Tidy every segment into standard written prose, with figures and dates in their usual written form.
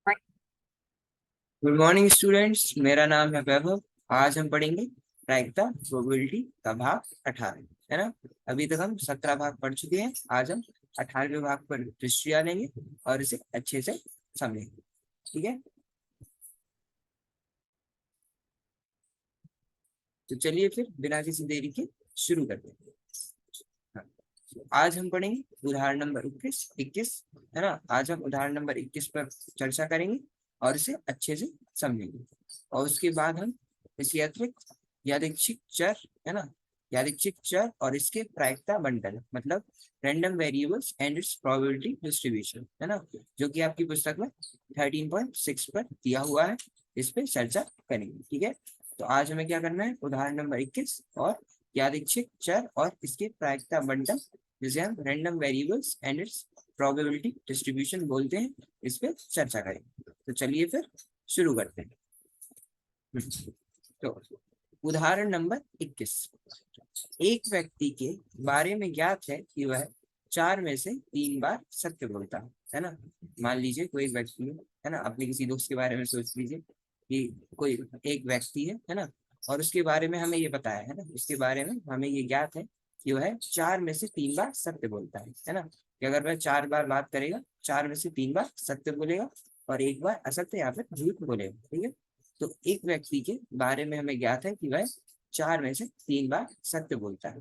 Good morning students, मेरा नाम है वैभव। आज हम पढ़ेंगे प्रायिकता प्रोबेबिलिटी का भाग 18, है ना। अभी तक हम 17 भाग पढ़ चुके हैं। आज हम 18वें भाग पर दृष्टि डालेंगे और इसे अच्छे से समझेंगे। ठीक है, तो चलिए फिर बिना किसी देरी के शुरू करते हैं। हाँ, तो आज हम पढ़ेंगे उदाहरण नंबर 21 है ना। आज हम उदाहरण नंबर 21 पर चर्चा करेंगे और इसे अच्छे से समझेंगे। और उसके बाद हम इसके अतिरिक्त यादृच्छिक चर, है ना, यादृच्छिक चर और इसके प्रायिकता बंटन, मतलब random variables and it's probability distribution, है ना, जो कि आपकी पुस्तक में 13.6 पर दिया हुआ है। इस पे चर्चा करेंगे। ठीक है, तो आज हमें क्या करना है, उदाहरण नंबर 21 और यादृच्छिक चर और इसके प्रायिकता बंटन, जिसे हम random variables and it's probability distribution बोलते हैं, इस पे चर्चा करेंगे। तो चलिए फिर शुरू करते हैं। तो उदाहरण नंबर 21, एक व्यक्ति के बारे में ज्ञात है कि वह 4 में से 3 बार सत्य बोलता है ना। मान लीजिए कोई एक व्यक्ति है ना, अपने किसी दोस्त के बारे में सोच लीजिए कि कोई एक व्यक्ति है ना, और उसके बारे में हमें ये बताया है ना, उसके बारे में हमें ये ज्ञात है कि वह 4 में से 3 बार सत्य बोलता है ना। कि अगर वह 4 बार बात करेगा, 4 में से 3 बार सत्य बोलेगा और 1 बार असत्य या फिर झूठ बोलेगा। ठीक है, तो एक व्यक्ति के बारे में हमें ज्ञात है कि वह 4 में से 3 बार सत्य बोलता है।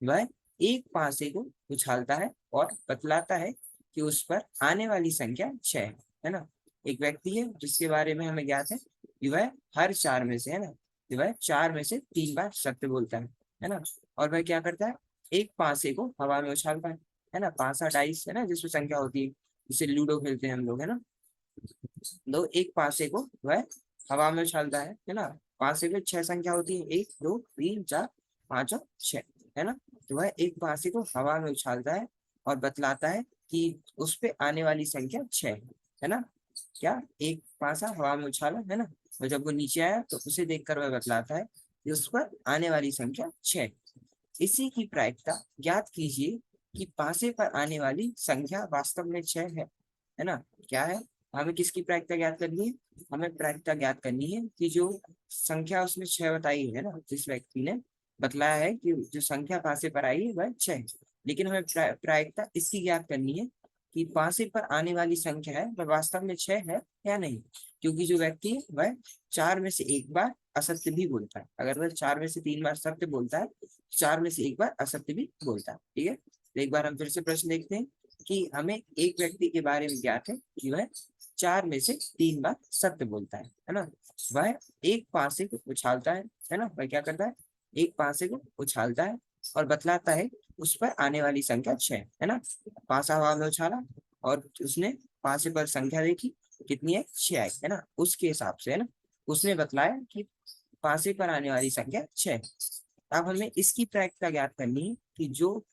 वह एक पासे को उछालता है और बतलाता है कि उस पर आने वाली संख्या 6 है ना। एक व्यक्ति है जिसके बारे में हमें ज्ञात है कि वह हर 4 में से, है ना, कि वह 4 में से 3 बार सत्य बोलता है ना। और वह क्या करता है, एक पासे को हवा में उछालता है ना। पासा डाइस है ना, जिसमें संख्या होती है, जिसे लूडो खेलते हैं हम लोग, है ना। तो एक पासे को वह हवा में उछालता है ना। पासे में 6 संख्या होती है, 1 2 3 4 5 और 6, है ना। तो वह एक पासे को हवा में उछालता है और बतलाता है कि उस पे आने वाली संख्या 6 है ना। क्या, एक पासा हवा में उछाला है ना, और जब वो नीचे आया तो उसे देखकर वह बतलाता है कि उस पर आने वाली संख्या 6। इसी की प्रायिकता ज्ञात कीजिए कि पासे पर आने वाली संख्या वास्तव में 6 है ना। क्या है, हमें किसकी प्रायिकता ज्ञात करनी है, हमें प्रायिकता ज्ञात करनी है कि जो संख्या उसने 6 बताई है ना, जिस व्यक्ति ने बतलाया है कि जो संख्या पासे पर आई है वह 6 है। लेकिन हमें प्रायिकता इसकी ज्ञात करनी है कि पासे पर आने वाली संख्या है वह वास्तव में 6 है या नहीं। क्योंकि जो व्यक्ति है वह 4 में से 1 बार असत्य भी बोलता है। अगर वह 4 में से 3 बार सत्य बोलता है, 4 में से 1 बार असत्य भी बोलता है। ठीक है, तो एक बार हम फिर से प्रश्न देखते हैं कि हमें एक व्यक्ति के बारे में ज्ञात है कि वह 4 में से 3 बार सत्य बोलता है ना। वह एक पासे को उछालता है ना। वह क्या करता है, एक पासे को उछालता है और बतलाता है उस पर आने वाली संख्या 6 है ना। पासा हवा में उछाला और उसने पासे पर संख्या देखी, कितनी है, 6 आई है ना। उसके हिसाब से, है ना, उसने बतलाया कि पासे पर आने वाली संख्या 6। अब हमें इसकी प्रायिकता ज्ञात करनी है कि जो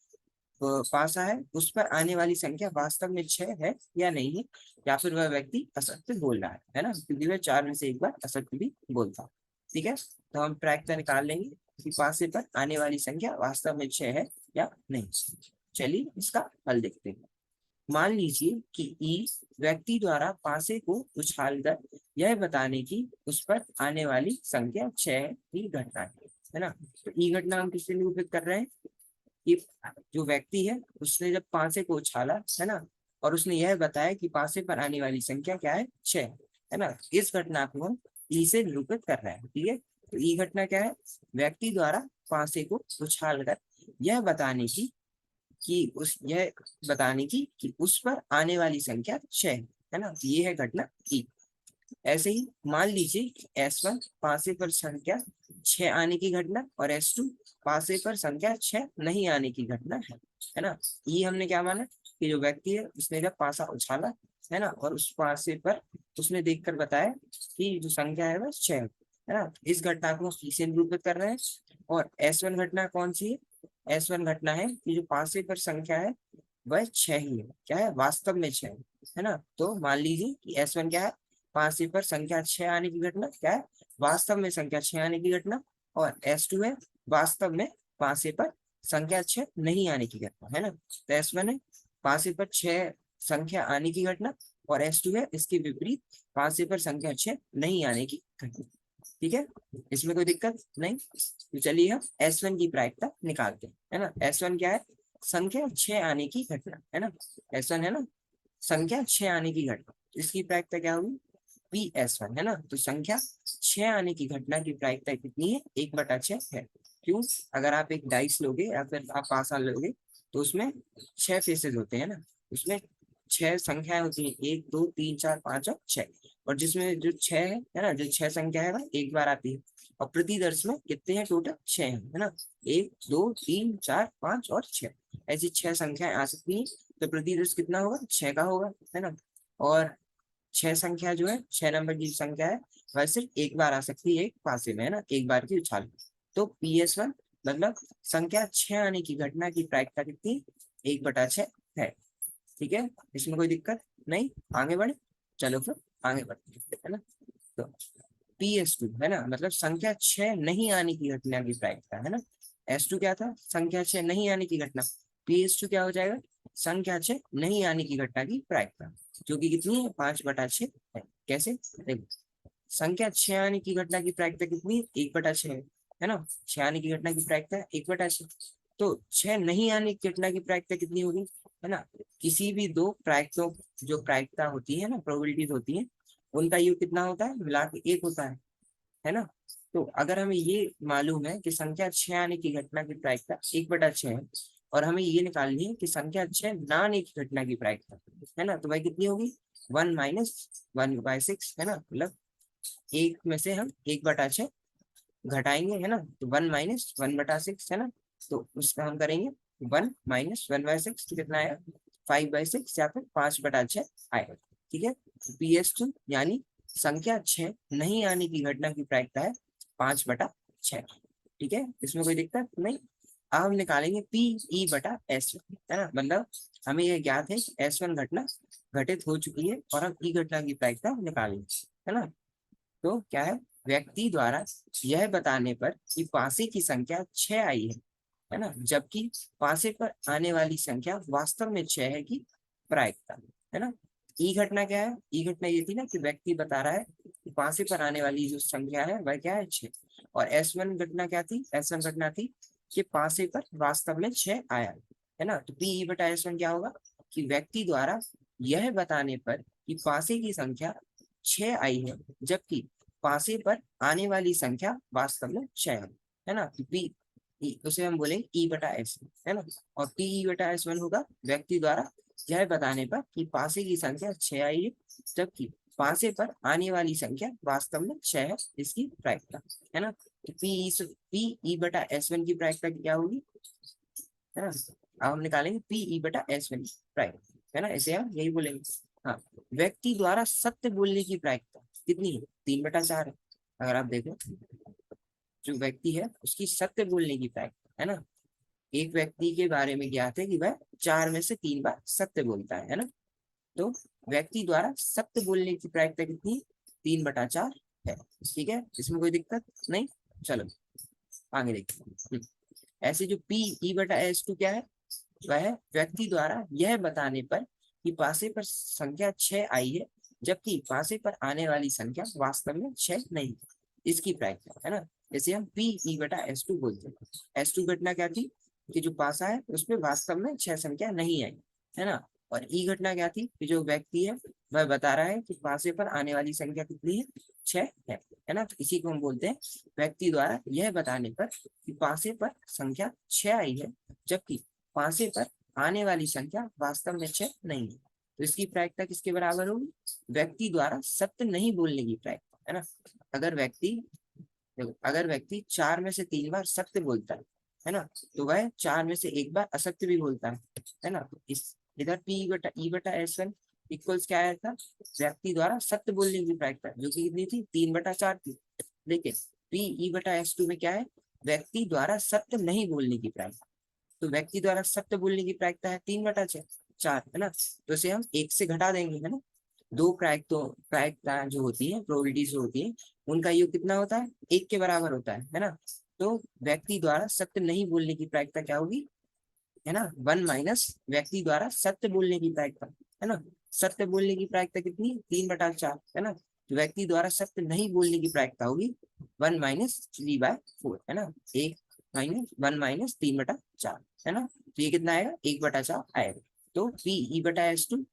पासा है उस पर आने वाली संख्या वास्तव में 6 है या नहीं है, या फिर वह व्यक्ति असत्य बोल रहा है ना, क्योंकि वह 4 में से 1 बार असत्य भी बोलता है। ठीक है, तो हम प्रायिकता निकाल लेंगे कि पासे पर आने वाली संख्या वास्तव में 6 है या नहीं। चलिए इसका हल देखते हैं। मान लीजिए कि ई व्यक्ति द्वारा पासे को उछालकर यह बताने की उस पर आने वाली संख्या 6 की घटना है ना। तो ई घटना हम किससे निरूपित कर रहे हैं कि जो व्यक्ति है उसने जब पासे को उछाला है ना, और उसने यह बताया कि पासे पर आने वाली संख्या क्या है, 6 है ना। इस घटना को हम ई से निरूपित कर रहे हैं। ठीक है, तो ई घटना क्या है, व्यक्ति द्वारा पासे को उछाल कर यह बताने की कि उस यह बताने की कि उस पर आने वाली संख्या 6 है ना। ये है घटना ई। ऐसे ही मान लीजिए कि S1 पासे पर संख्या 6 आने की घटना और S2 पासे पर संख्या 6 नहीं आने की घटना है ना। ये हमने क्या माना कि जो व्यक्ति है उसने जब पासा उछाला है ना, और उस पासे पर उसने देखकर बताया कि जो संख्या है वह 6 है ना। इस घटना को हम से निरूपित कर रहे हैं। और S1 घटना कौन सी है, S1 घटना है कि जो पासे पर संख्या है वह 6 ही है। क्या है, वास्तव में 6 है ना। तो मान लीजिए कि S1 क्या है, पासे पर संख्या 6 आने की घटना, क्या है, वास्तव में संख्या 6 आने की घटना। और S2 है वास्तव में पासे पर संख्या 6 नहीं आने की घटना, है ना। तो S1 है पासे पर 6 संख्या आने की घटना, और S2 है इसके विपरीत पासे पर संख्या 6 नहीं आने की घटना। ठीक है, इसमें कोई दिक्कत नहीं। तो चलिए हम S1 की प्रायिकता निकालते हैं, है ना। S1 क्या है, संख्या 6 आने की घटना, है ना। S1 है ना, संख्या 6 आने की घटना, इसकी प्रायिकता क्या होगी, PS1, है ना। तो संख्या 6 आने की घटना की प्रायिकता कितनी है, 1/6 है। क्यों, अगर आप एक डाइस लोगे या फिर आप पासा लोगे तो उसमें 6 फेसेस होते हैं ना, उसमें 6 संख्याएं होती हैं, 1 2 3 4 5 और 6। और जिसमें जो 6 है ना, जो 6 संख्या है वह एक बार आती है। और प्रतिदर्श में कितने हैं, टोटल 6 है ना, 1 2 3 4 5 और 6, ऐसी 6 संख्याएं आ सकती हैं। तो प्रतिदर्श कितना होगा, 6 का होगा, है ना। और 6 संख्या जो है, 6 नंबर की संख्या है, वह सिर्फ एक बार आ सकती है एक पासे में, है ना, एक बार की उछाल। तो PS1 मतलब संख्या 6 आने की घटना की प्रायिकता कितनी, 1/6 है। ठीक है, इसमें कोई दिक्कत नहीं, आगे बढ़े। चलो फिर आगे बढ़ते हैं, है ना। तो PS2 है ना, मतलब संख्या 6 नहीं आने की घटना की प्रायिकता, है ना। S2 क्या था, संख्या 6 नहीं आने की घटना। PS2 क्या हो जाएगा, संख्या 6 नहीं आने की घटना की प्रायिकता, जो कि कितनी है, 5/6 है। कैसे, देखो, संख्या 6 आने की घटना की प्रायिकता कितनी है, 1/6 है ना। 6 आने की घटना की प्रायिकता 1/6। तो 6 नहीं आने की घटना की प्रायिकता कितनी होगी, है ना। किसी भी दो प्रायिकताओं, जो प्रायिकता होती है ना, प्रोबेबिलिटीज होती है, उनका योग कितना होता है, मिला के 1 होता है ना। तो अगर हमें ये मालूम है कि संख्या 6 आने की घटना की प्रायिकता 1/6 है, और हमें ये निकालनी है कि संख्या 6 ना आने की घटना की प्रायिकता, है ना, तो भाई कितनी होगी, 1 - 1/6, है ना। मतलब एक में से हम 1/6 घटाएंगे, है ना, तो 1 - 1/6, है ना। तो उसका हम करेंगे 1 - 1/6, तो कितना आएगा, 5/6 या फिर 5/6 आएगा। ठीक है, PS2 यानी संख्या 6 नहीं आने की घटना की प्रायिकता है 5/6। ठीक है, इसमें कोई दिक्कत नहीं। अब हम निकालेंगे PE/S1, है ना। मतलब हमें यह ज्ञात है कि S1 घटना घटित हो चुकी है, और हम ई घटना की प्रायिकता निकालेंगे, है ना। तो क्या है, व्यक्ति द्वारा यह बताने पर कि पासे की संख्या 6 आई है ना, जबकि पासे पर आने वाली संख्या वास्तव में 6 है की प्रायिकता, है ना। ई घटना क्या है, ई घटना ये थी ना कि व्यक्ति बता रहा है कि पासे पर आने वाली जो संख्या है वह क्या है, 6। और S1 घटना क्या थी, S1 घटना थी कि पासे पर वास्तव में 6 आया है ना। तो PE/S1 क्या होगा, कि व्यक्ति द्वारा यह बताने पर कि पासे की संख्या 6 आई है, जबकि पासे पर आने वाली संख्या वास्तव में 6 है ना। तो पी उसे हम बोलेंगे E/S, है ना। और PE/S1 होगा व्यक्ति द्वारा यह बताने पर कि पासे की संख्या 6 आई है, जबकि पासे पर आने वाली संख्या वास्तव में 6 है, इसकी प्रायिकता, है ना। तो PE/S1 की प्रायिकता क्या होगी, है ना। अब हम निकालेंगे PE/S1 प्रायिकता, है ना, इसे हम यही बोलेंगे। हाँ, व्यक्ति द्वारा सत्य बोलने की प्रायिकता कितनी है, 3/4 है। अगर आप देखो, जो व्यक्ति है उसकी सत्य बोलने की प्रायिकता, है ना। एक व्यक्ति के बारे में ज्ञात है कि वह 4 में से 3 बार सत्य बोलता है ना। तो व्यक्ति द्वारा सत्य बोलने की प्रायिकता कितनी है, 3/4 है। ठीक है, इसमें कोई दिक्कत नहीं। चलो आगे देखते हैं। ऐसे जो PE/S2 क्या है, वह व्यक्ति द्वारा यह बताने पर कि पासे पर संख्या 6 आई है, जबकि पासे पर आने वाली संख्या वास्तव में 6 नहीं, इसकी प्रायिकता, है ना। जैसे हम PE/S2 बोलते हैं। S2 घटना क्या थी, कि जो पासा है उसमें वास्तव में 6 संख्या नहीं आई, है ना। और ई घटना क्या थी, कि जो व्यक्ति है वह बता रहा है कि पासे पर आने वाली संख्या कितनी है, 6 है ना। तो इसी को हम बोलते हैं व्यक्ति द्वारा यह बताने पर कि पासे पर संख्या 6 आई है, जबकि पासे पर आने वाली संख्या वास्तव में 6 नहीं है। तो इसकी प्रायिकता किसके बराबर होगी, व्यक्ति द्वारा सत्य नहीं बोलने की प्रायिकता, है ना। अगर व्यक्ति देखो, अगर व्यक्ति 4 में से 3 बार सत्य बोलता है ना, तो वह 4 में से 1 बार असत्य भी बोलता है ना। तो इस इधर PE/S1 इक्वल्स क्या आया था, व्यक्ति द्वारा सत्य बोलने की प्रायिकता, जो कि कितनी थी, 3/4 थी। लेकिन PE/S2 में क्या है, व्यक्ति द्वारा सत्य नहीं बोलने की प्रायिकता। तो व्यक्ति द्वारा सत्य बोलने की प्रायिकता है 3/4, है ना। तो इसे हम 1 से घटा देंगे, है ना। दो प्रायिकता जो होती है, प्रोबेबिलिटीज जो होती है, उनका योग कितना होता है, 1 के बराबर होता है ना। तो व्यक्ति द्वारा सत्य नहीं बोलने की प्रायिकता क्या होगी, है ना, 1 - व्यक्ति द्वारा सत्य बोलने की प्रायिकता, है ना। सत्य बोलने की प्रायिकता कितनी, 3/4, है ना। तो व्यक्ति द्वारा सत्य नहीं बोलने की प्रायिकता होगी 1 - 3/4, है ना। 1 - 3/4, है ना। तो ये कितना आएगा, 1/4 आएगा। तो Pe/S2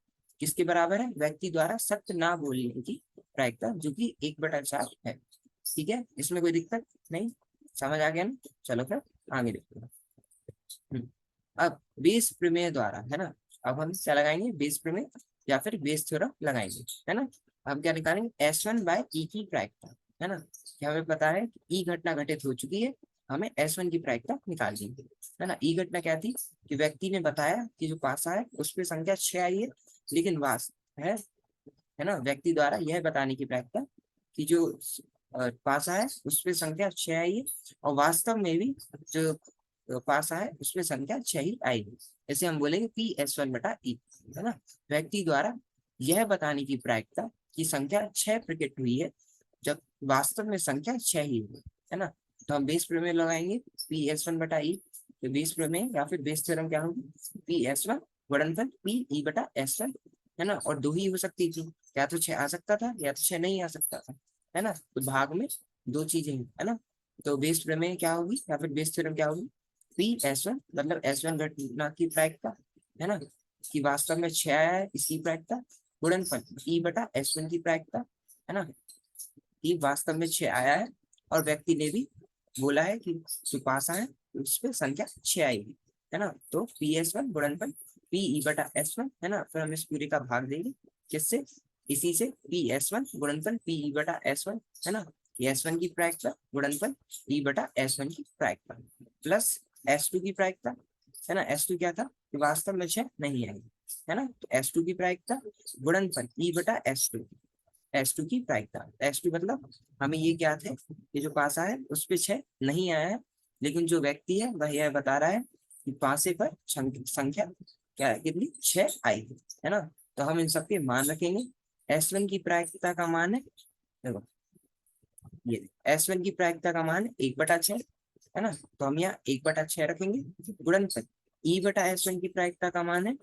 किसके बराबर है, व्यक्ति द्वारा सत्य ना बोलने की प्रायिकता, जो कि 1/4 है। ठीक है, इसमें कोई दिक्कत नहीं, समझ आ गया ना। चलो फिर आगे देखते हैं। अब बेस प्रमेय द्वारा, है ना, अब हम क्या लगाएंगे, बेस प्रमेय या फिर बेस थ्योरम लगाएंगे, है ना। हम क्या निकालेंगे, S1/E की प्रायिकता, है ना। कि हमें पता है कि ई घटना घटित हो चुकी है, हमें S1 की प्रायिकता निकालनी है, ना। ई घटना क्या थी, कि व्यक्ति ने बताया कि जो पासा है उस पर संख्या 6 आई है, लेकिन वास्तव है ना, व्यक्ति द्वारा यह बताने की प्रायिकता कि जो पासा है उस पर संख्या 6 आई है, और वास्तव में भी जो पासा है उसमें संख्या 6 ही आएगी। इसे हम बोलेंगे P/S1/E, है ना। व्यक्ति द्वारा यह बताने की प्रायिकता की संख्या 6 प्रकट हुई है, जब वास्तव में संख्या 6 ही है ना। तो हम बेस प्रमेय लगाएंगे P/S1/E। तो बेस प्रमेय या फिर बेस थ्योरम क्या होगी, P/S1 गुणनफल Pe/S1, है ना। और दो ही हो सकती थी, या तो 6 आ सकता था या तो 6 नहीं आ सकता था, है ना। तो भाग में दो चीजें हैं, है ना। तो बेस प्रमेय क्या होगी या फिर बेस थ्योरम क्या होगी, P/S1 मतलब S1 घटना की प्रायिकता, है ना, कि वास्तव में 6 आया है इसकी प्रायिकता, गुणनफल E/S1 की प्रायिकता, है ना, कि वास्तव में 6 आया है, और व्यक्ति ने भी बोला है कि जो पासा है उस पर संख्या 6 आएगी, है ना। तो P/S1 गुणनफल Pe/S1, है ना। फिर हम इस पूरे का भाग देंगे किससे, इसी से, P/S1 गुणनफल Pe/S1, है ना। S1 की प्रायिकता गुणनफल E/S1 की प्रायिकता, प्लस S2 की प्रायिकता, है ना। S2 क्या था, कि वास्तव में 6 नहीं आएगी, है ना। तो S2 की प्रायिकता गुणनफल E/S2, S2 की प्रायिकता। S2 मतलब हमें ये ज्ञात है कि जो पासा है उस पे 6 नहीं आया है, लेकिन जो व्यक्ति है वह यह बता रहा है कि पासे पर संख्या क्या है, कितनी, 6 आई है ना। तो हम इन सबके मान रखेंगे। S1 की प्रायिकता का मान है, देखो ये S1 की प्रायिकता का मान 1/6, है ना। तो हम यहाँ 1/6 रखेंगे, गुणनफल E/S1 की प्रायिकता का मान है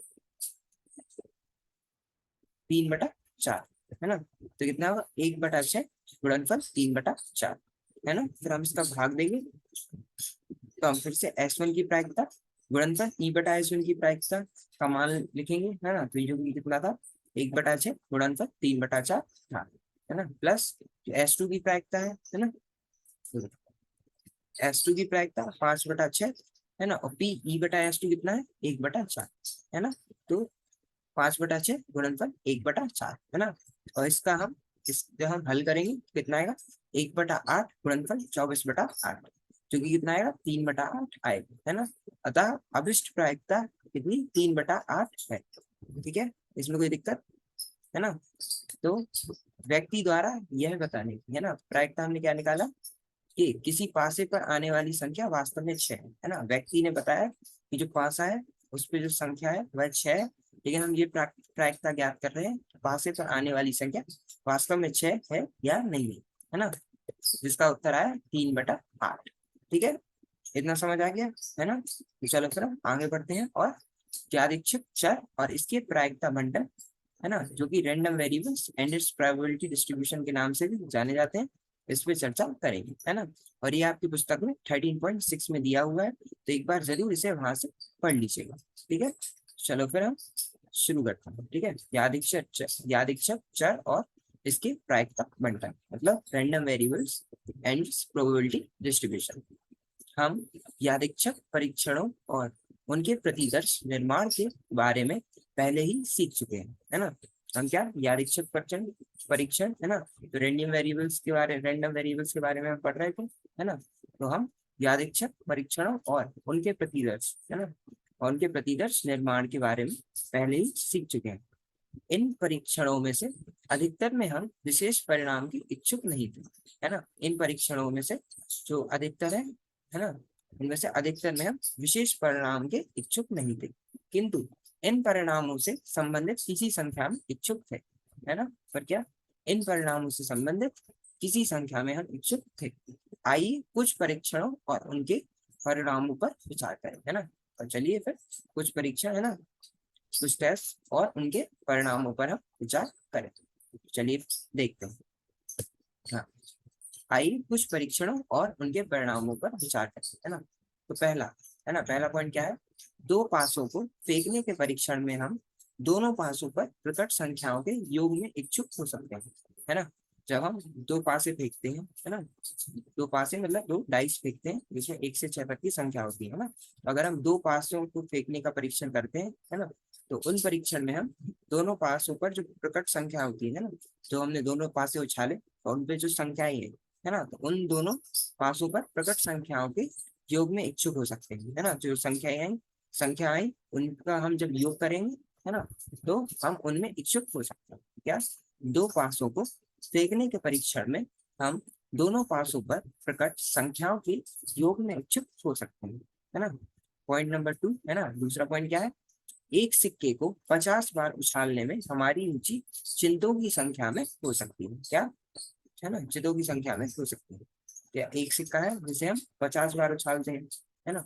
3/4, है ना। तो कितना होगा, 1/6 गुणनफल 3/4, है ना। फिर हम इसका भाग देंगे, तो हम फिर से S1 की प्रायिकता गुणनफल E/S1 की प्रायिकता का मान लिखेंगे, है ना। तो ये जो कितना था, 1/6 गुणनफल 3/4 था, है ना, प्लस S2 की प्रायिकता है ना। S2 की प्रायिकता 5/6, है ना। और Pe/S2 कितना है, 1/4, है ना। तो 5/6 गुणनफल 1/4, है ना। और इसका हम जब हम हल करेंगे कितना आएगा, 1/8 गुणनफल 24/8, जो कि कितना आएगा, 3/8 आएगा, है ना। अतः अभिष्ट प्रायिकता कितनी, 3/8 है। ठीक है, इसमें कोई दिक्कत है ना। तो व्यक्ति द्वारा यह बताने की, है ना, प्रायिकता हमने क्या निकाला, कि किसी पासे पर आने वाली संख्या वास्तव में 6 है ना। व्यक्ति ने बताया कि जो पासा है उस पर जो संख्या है वह 6 है, लेकिन हम ये प्रायिकता ज्ञात कर रहे हैं पासे पर आने वाली संख्या वास्तव में 6 है या नहीं है ना। जिसका उत्तर आया 3/8। ठीक है, इतना समझ आ गया, है ना। तो चलो फिर हम आगे बढ़ते हैं, और यादृच्छिक चर और इसके प्रायिकता बंटन, है ना, जो कि random variables and it's probability distribution के नाम से भी जाने जाते हैं, इस पे चर्चा करेंगे, है ना। और ये आपकी पुस्तक में 13.6 में दिया हुआ है, तो एक बार जरूर इसे वहां से पढ़ लीजिएगा। ठीक है, चलो फिर हम शुरू करते हैं। ठीक है, यादृच्छिक चर और इसके प्रायिकता बंटन, मतलब random variables and probability distribution. हम यादृच्छिक परीक्षणों और उनके प्रतिदर्श निर्माण के बारे में पहले ही सीख चुके हैं, है ना। हम क्या यादृच्छिक परीक्षण परीक्षण, है ना, तो रैंडम वेरिएबल्स के बारे में हम पढ़ रहे थे, है ना। तो हम यादृच्छिक परीक्षणों और उनके प्रतिदर्श, है ना, और उनके प्रतिदर्श निर्माण के बारे में पहले ही सीख चुके हैं। इन परीक्षणों में से अधिकतर में हम विशेष परिणाम के इच्छुक नहीं थे, है ना। इन परीक्षणों में से जो अधिकतर है ना, इनमें से अधिकतर में हम विशेष परिणाम के इच्छुक नहीं थे, किंतु इन परिणामों से संबंधित किसी संख्या में इच्छुक थे, है ना। पर क्या, इन परिणामों से संबंधित किसी संख्या में हम इच्छुक थे। आइए कुछ परीक्षणों और उनके परिणामों पर विचार करें, है ना। और चलिए फिर कुछ परीक्षण, है ना, कुछ टेस्ट और उनके परिणामों पर हम विचार करें। चलिए देखते हैं। हाँ, आइए कुछ परीक्षणों और उनके परिणामों पर विचार करते हैं, है ना। तो पहला, है ना, पहला पॉइंट क्या है, दो पासों को फेंकने के परीक्षण में हम दोनों पासों पर प्रकट संख्याओं के योग में इच्छुक हो सकते हैं, है ना। जब हम दो पासे फेंकते हैं, है ना, दो पासे मतलब दो डाइस फेंकते हैं जिसमें 1 से 6 तक की संख्या होती है ना। अगर हम दो पासों को फेंकने का परीक्षण करते हैं, है ना, तो उन परीक्षण में हम दोनों पासों पर जो प्रकट संख्या होती है ना, जो हमने दोनों पासे उछाले और उन पे जो संख्याएं है ना, तो उन दोनों पासों पर प्रकट संख्याओं के योग में इच्छुक हो सकते हैं, है ना। जो संख्याएं उनका हम जब योग करेंगे, है ना, तो हम उनमें इच्छुक हो सकते हैं। क्या, दो पासों को फेंकने के परीक्षण में हम दोनों पासों पर प्रकट संख्याओं के योग में इच्छुक हो सकते हैं, है ना। पॉइंट नंबर 2, है ना, दूसरा पॉइंट क्या है, एक सिक्के को 50 बार उछालने में हमारी रुचि चिंतों की संख्या में हो सकती है। क्या, है ना, चितों की संख्या में हो सकती है। क्या, एक सिक्का है जिसे हम 50 बार उछालते हैं, है ना,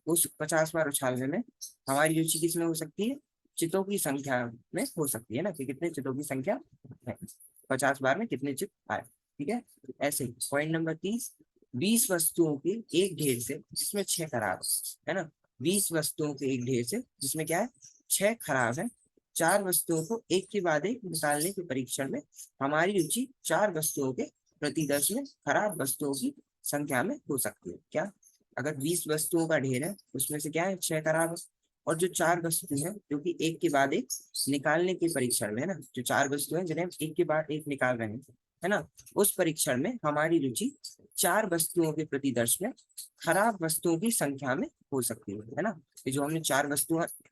उस 50 बार उछालने में हमारी रुचि किसमें हो सकती है, चितों की संख्या में हो सकती है ना, कि कितने चितों की संख्या है, 50 बार में कितने चित आए। ठीक है। ऐसे ही पॉइंट नंबर 30, 20 वस्तुओं के एक ढेर से जिसमें 6 खराब है ना, 20 वस्तुओं के एक ढेर से जिसमें क्या है, 6 खराब है, 4 वस्तुओं को एक के बाद एक निकालने के परीक्षण में हमारी रुचि 4 वस्तुओं के प्रतिदर्श में खराब वस्तुओं की संख्या में हो सकती है। क्या, अगर 20 वस्तुओं का ढेर है उसमें से क्या है, 6 खराब है, और जो 4 वस्तु है जो कि एक के बाद एक निकालने के परीक्षण में, है ना, जो 4 वस्तु है जिन्हें हम एक के बाद एक निकाल रहे हैं, है ना, उस परीक्षण में हमारी रुचि 4 वस्तुओं के प्रतिदर्श में खराब वस्तुओं की संख्या में हो सकती है ना। ये जो हमने 4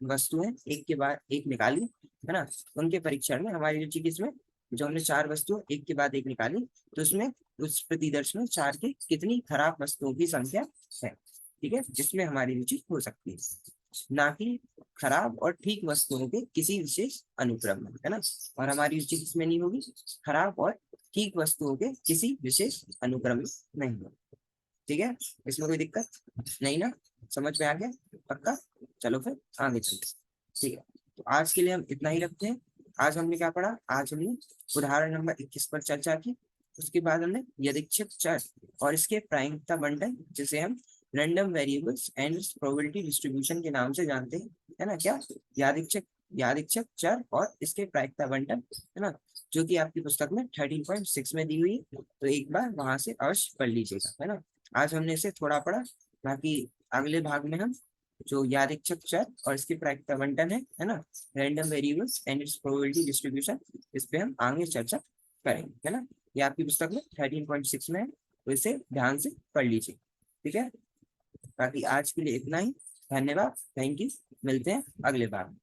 वस्तुएं एक के बाद एक निकाली, है ना, उनके परीक्षण में हमारी रुचि किसमें, जो हमने 4 वस्तुएं एक के बाद एक निकाली, तो उसमें उस प्रतिदर्श में 4 की कितनी खराब वस्तुओं की संख्या है। ठीक है, जिसमें हमारी रुचि हो सकती है, ना कि खराब और ठीक वस्तुओं के किसी विशेष अनुक्रम में, है ना। और हमारी रुचि किसमें नहीं होगी, खराब और ठीक वस्तुओं के किसी विशेष अनुक्रम में नहीं होगी। ठीक है, इसमें कोई दिक्कत नहीं ना, समझ में आ गया पक्का। चलो फिर आगे चलते। ठीक है, तो आज के लिए हम इतना ही रखते हैं। आज हमने क्या पढ़ा, आज हमने उदाहरण नंबर 21 पर चर्चा की। उसके बाद हमने यदृच्छिक चर और इसके प्रायिकता बंटन, जिसे हम random variables and probability distribution के नाम से जानते हैं, है ना। क्या, यादृच्छिक चर और इसके प्रायिकता बंटन, है ना, जो कि आपकी पुस्तक में 13.6 में दी हुई है, तो एक बार वहां से अवश्य पढ़ लीजिएगा, है ना। आज हमने इसे थोड़ा पढ़ा, बाकी अगले भाग में हम जो यादृच्छिक चर और इसकी प्रायिकता बंटन है ना, random variables and it's probability distribution, इस पे हम आगे चर्चा करेंगे, है ना। ये आपकी पुस्तक में 13.6 में है, तो इसे ध्यान से पढ़ लीजिए। ठीक है, बाकी आज के लिए इतना ही। धन्यवाद, थैंक यू, मिलते हैं अगले बार।